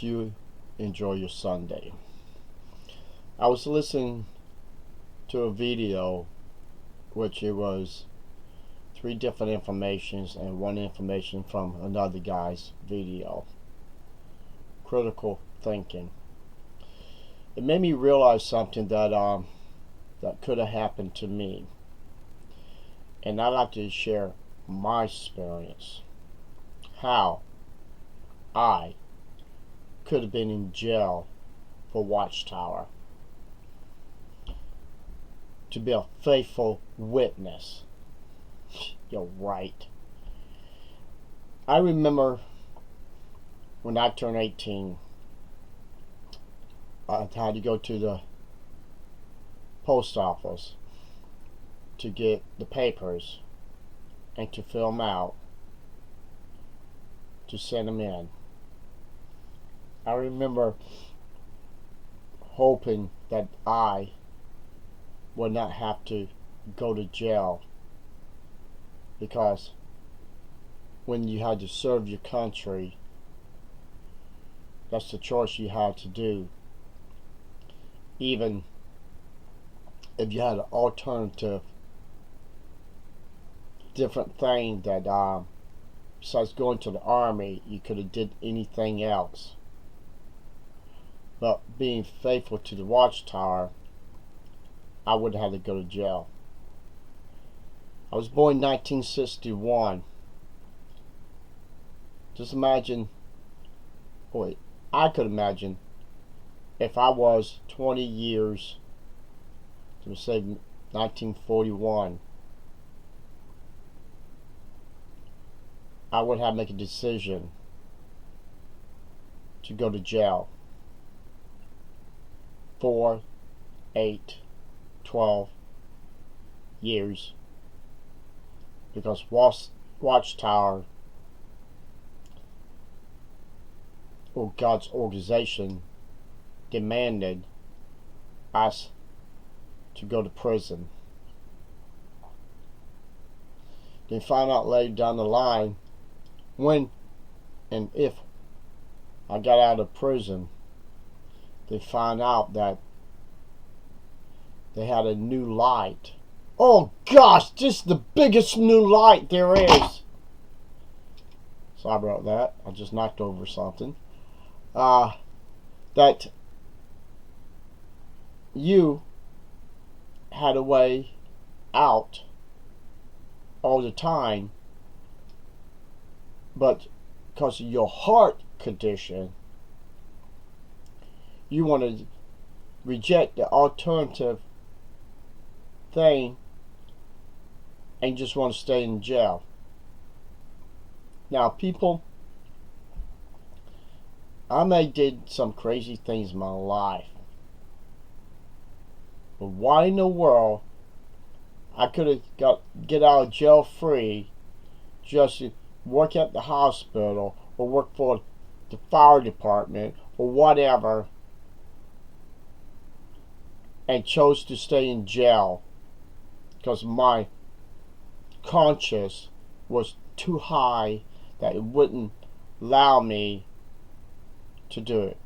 you enjoy your Sunday. I was listening to a video which it was 3 different informations and 1 information from another guy's video. Critical thinking. It made me realize something that could have happened to me, and I'd like to share my experience, how I could have been in jail for Watchtower, to be a faithful witness. You're right. I remember when I turned 18, I had to go to the post office to get the papers and to fill them out to send them in. I remember hoping that I would not have to go to jail, because when you had to serve your country, that's the choice you had to do. Even if you had an alternative, different thing that besides going to the army, you could have did anything else. But being faithful to the Watchtower, I would have had to go to jail. I was born in 1961. Just imagine, I could imagine if I was 20 years, to say 1941, I would have to make a decision to go to jail. 4, 8, 12 years, because Watchtower, or God's organization, demanded us to go to prison. Then find out later down the line, when and if I got out of prison, they find out that they had a new light. Oh gosh, just the biggest new light there is. Sorry about that. I just knocked over something. That you had a way out all the time, but because of your heart condition, you want to reject the alternative thing and just want to stay in jail. Now, people, I may did some crazy things in my life, but why in the world I could have get out of jail free just to work at the hospital or work for the fire department or whatever, and chose to stay in jail because my conscience was too high that it wouldn't allow me to do it.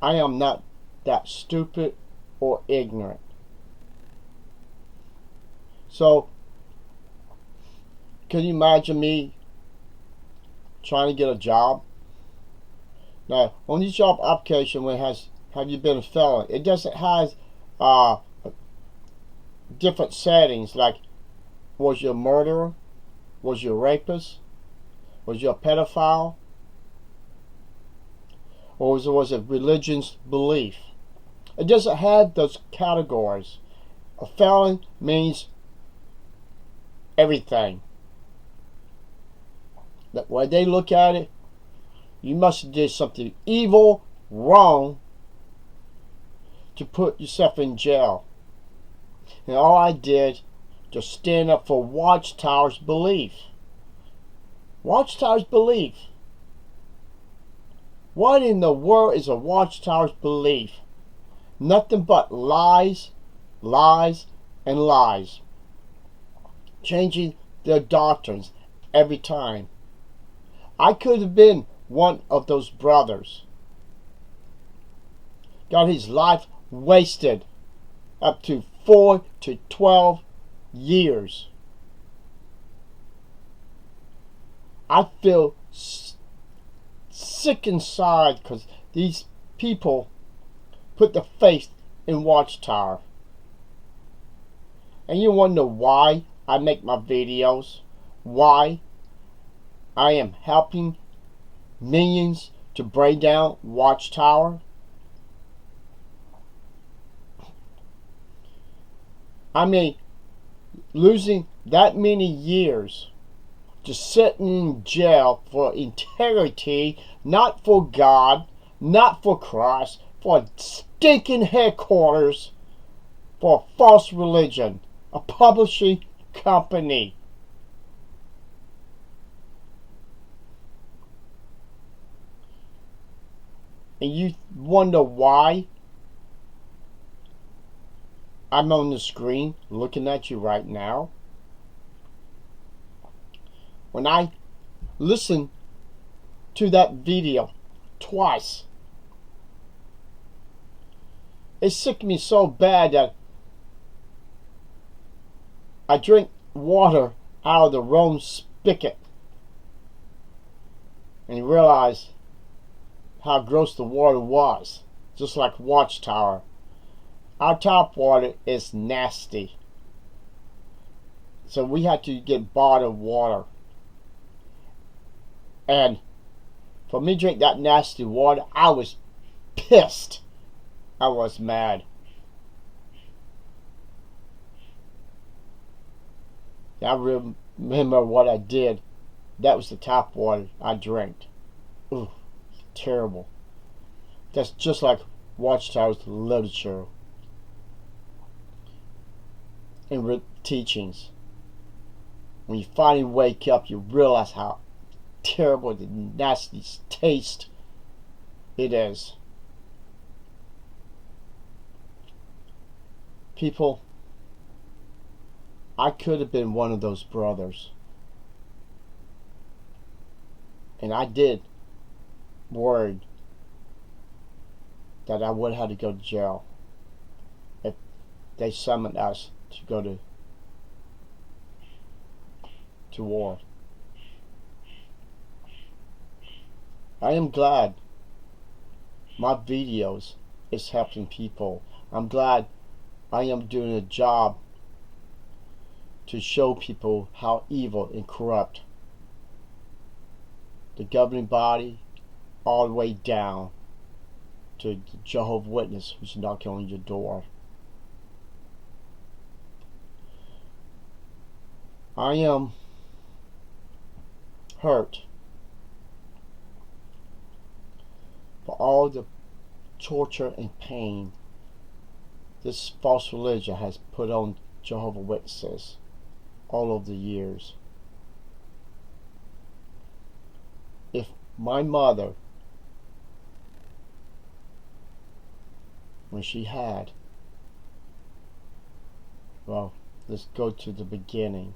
I am not that stupid or ignorant. So, can you imagine me trying to get a job? Now, on the job application, when it has, have you been a felon, it doesn't have different settings, like, was you a murderer? Was you a rapist? Was you a pedophile? Or was it religion's belief? It doesn't have those categories. A felon means everything. The way they look at it, you must have did something evil, wrong, to put yourself in jail. And all I did, just stand up for Watchtower's belief. Watchtower's belief. What in the world is a Watchtower's belief? Nothing but lies, lies, and lies. Changing their doctrines every time. I could have been one of those brothers got his life wasted up to 4 to 12 years. I feel sick inside because these people put the faith in Watchtower. And you wonder why I make my videos, why I am helping millions to break down Watchtower. I mean, losing that many years just sitting in jail for integrity, not for God, not for Christ, for a stinking headquarters, for a false religion, a publishing company. And you wonder why I'm on the screen looking at you right now. When I listened to that video twice, it sicked me so bad that I drank water out of the wrong spigot and realized how gross the water was, just like Watchtower. Our tap water is nasty, so we had to get bottled water. And for me to drink that nasty water, I was pissed. I was mad. I remember what I did. That was the tap water I drank. Ooh, terrible. That's just like Watchtower's literature and teachings. When you finally wake up, you realize how terrible the nasty taste it is. People, I could have been one of those brothers, and I did worry that I would have to go to jail if they summoned us to go to war. I am glad my videos is helping people. I'm glad I am doing a job to show people how evil and corrupt the governing body, all the way down to the Jehovah's Witness who's knocking on your door. I am hurt for all the torture and pain this false religion has put on Jehovah's Witnesses all over the years. If my mother, when she had, well, let's go to the beginning,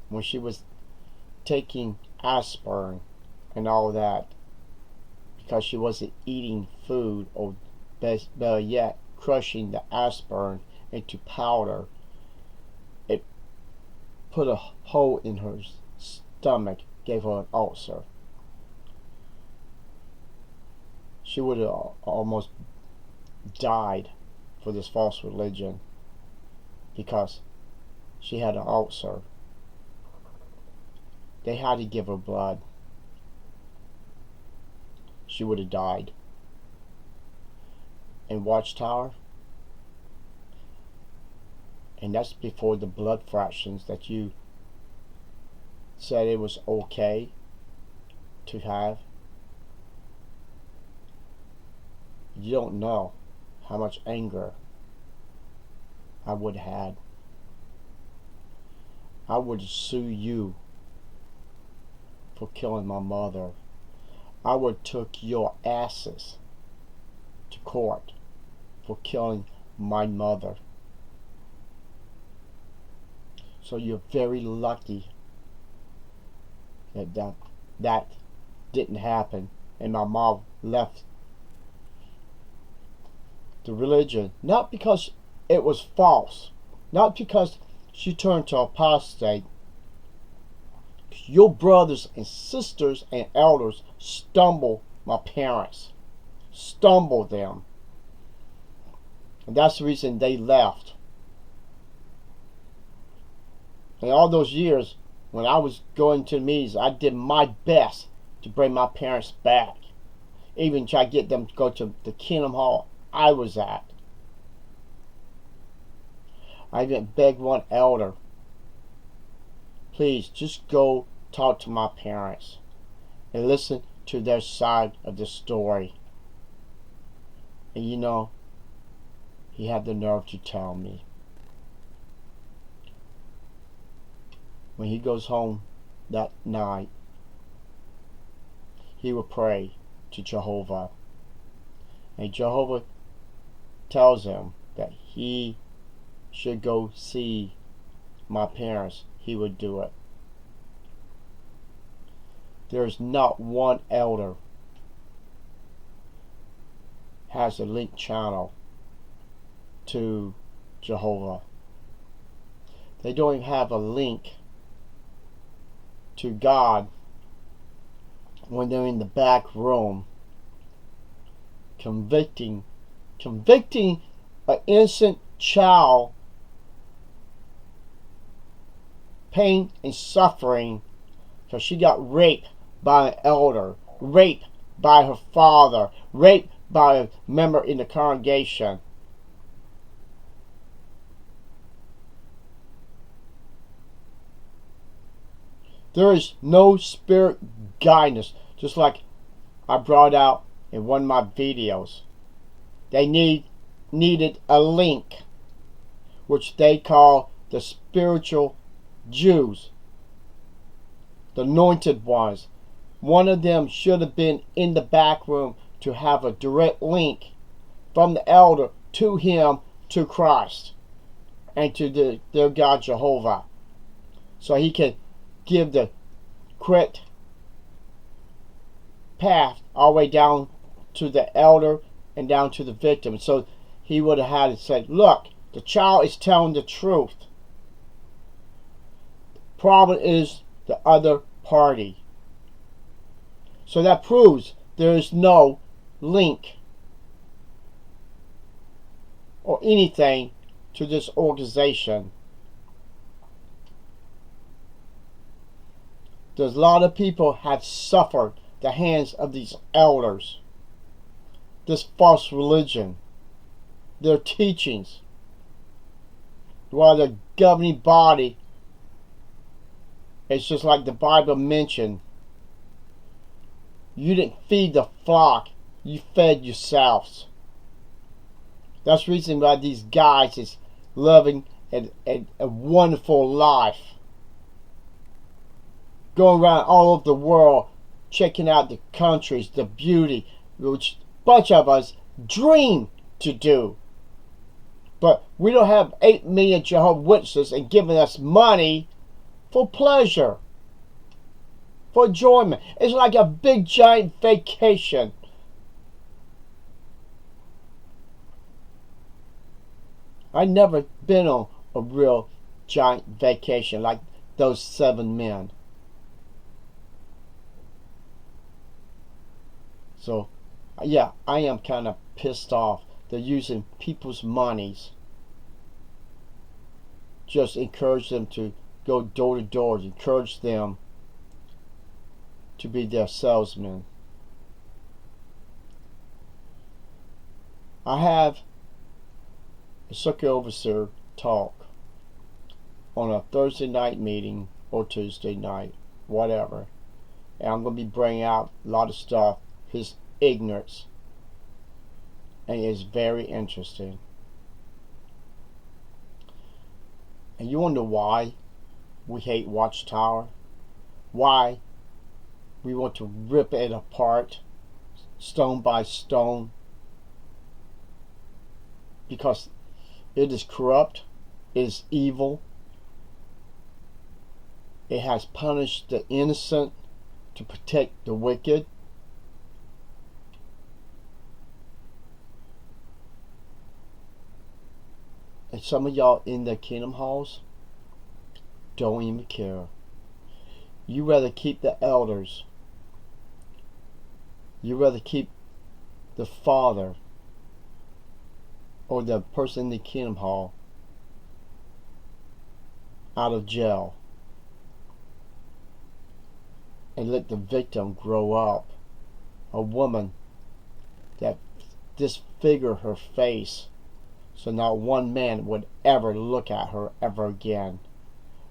when she was taking aspirin and all that, because she wasn't eating food, or better yet, crushing the aspirin into powder, it put a hole in her stomach, gave her an ulcer. She would have almost died for this false religion because she had an ulcer. They had to give her blood. She would have died. And Watchtower, and that's before the blood fractions that you said it was okay to have. You don't know how much anger I would have had. I would sue you for killing my mother. I would took your asses to court for killing my mother. So you're very lucky that didn't happen, and my mom left the religion, not because it was false, not because she turned to apostate. Your brothers and sisters and elders stumble my parents, stumble them, and that's the reason they left. And all those years when I was going to the meetings, I did my best to bring my parents back, even try to get them to go to the Kingdom Hall I was at. I even begged one elder, please just go talk to my parents and listen to their side of the story. And you know, he had the nerve to tell me. When he goes home that night, he will pray to Jehovah. And Jehovah tells him that he should go see my parents. He would do it. There is not one elder has a link channel to Jehovah. They don't even have a link to God when they're in the back room convicting an innocent child, pain and suffering, because she got raped by an elder, raped by her father, raped by a member in the congregation. There is no spirit guidance, just like I brought out in one of my videos. They needed a link, which they call the spiritual Jews, the anointed ones. One of them should have been in the back room to have a direct link from the elder to him, to Christ, and to their God Jehovah, so he can give the correct path all the way down to the elder and down to the victim. So he would have had to say, look, the child is telling the truth. Problem is the other party. So that proves there is no link or anything to this organization. There's a lot of people have suffered the hands of these elders, this false religion, their teachings, while the governing body, it's just like the Bible mentioned, you didn't feed the flock, you fed yourselves. That's the reason why these guys is living a wonderful life, going around all over the world, checking out the countries, the beauty, which a bunch of us dream to do. But we don't have 8 million Jehovah's Witnesses and giving us money for pleasure, for enjoyment. It's like a big giant vacation. I've never been on a real giant vacation like those 7 men. So, yeah, I am kind of pissed off. They're using people's monies. Just encourage them to go door to door. Encourage them to be their salesmen. I have a circuit overseer talk on a Thursday night meeting or Tuesday night, whatever. And I'm going to be bringing out a lot of stuff, his ignorance, and it's very interesting. And you wonder why we hate Watchtower? Why we want to rip it apart, stone by stone? Because it is corrupt, it is evil, it has punished the innocent, to protect the wicked. And some of y'all in the kingdom halls don't even care. You rather keep the elders. You rather keep the father or the person in the kingdom hall out of jail and let the victim grow up. A woman that disfigure her face so not one man would ever look at her ever again.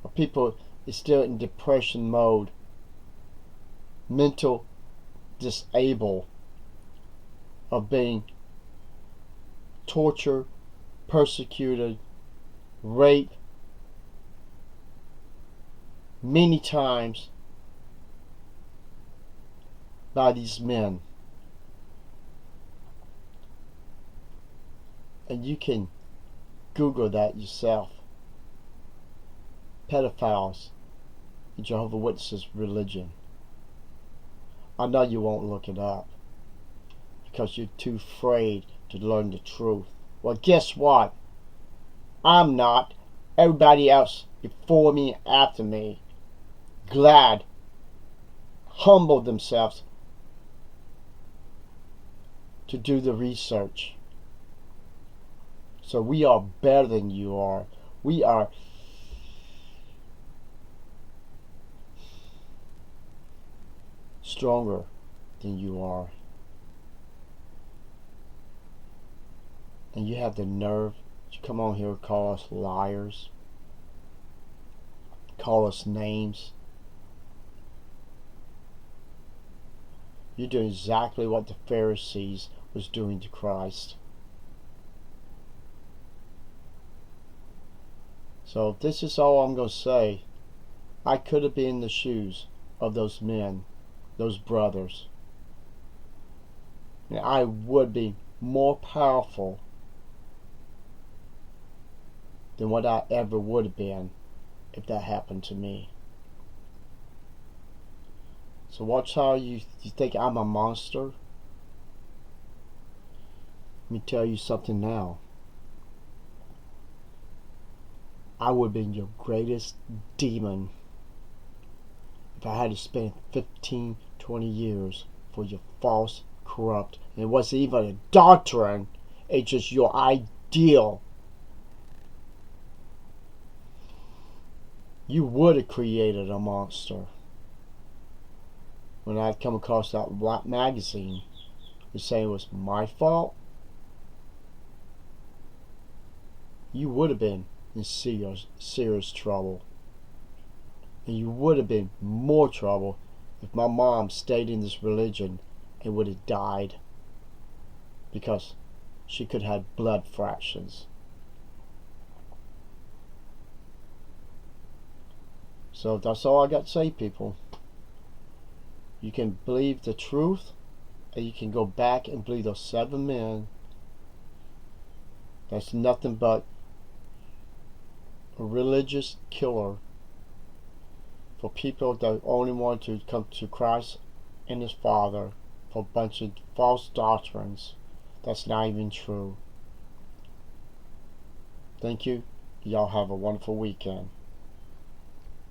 Or people is still in depression mode, mental disabled, of being tortured, persecuted, raped many times by these men. And you can Google that yourself. Pedophiles in Jehovah Witnesses religion. I know you won't look it up because you're too afraid to learn the truth. Well, guess what? I'm not. Everybody else before me and after me glad humbled themselves to do the research. So we are better than you are. We are stronger than you are. And you have the nerve to come on here and call us liars, call us names. You're doing exactly what the Pharisees was doing to Christ. So this is all I'm going to say. I could have been in the shoes of those men, those brothers. And I would be more powerful than what I ever would have been if that happened to me. So watch how you think I'm a monster? Let me tell you something now. I would have been your greatest demon if I had to spend 15, 20 years for your false, corrupt, and it wasn't even a doctrine, it's just your ideal. You would have created a monster. When I'd come across that black magazine, you're saying it was my fault? You would have been in serious trouble. And you would have been more trouble if my mom stayed in this religion and would have died because she could have blood fractions. So that's all I got to say, people. You can believe the truth, and you can go back and believe those 7 men. That's nothing but a religious killer for people that only want to come to Christ and His Father for a bunch of false doctrines that's not even true. Thank you. Y'all have a wonderful weekend.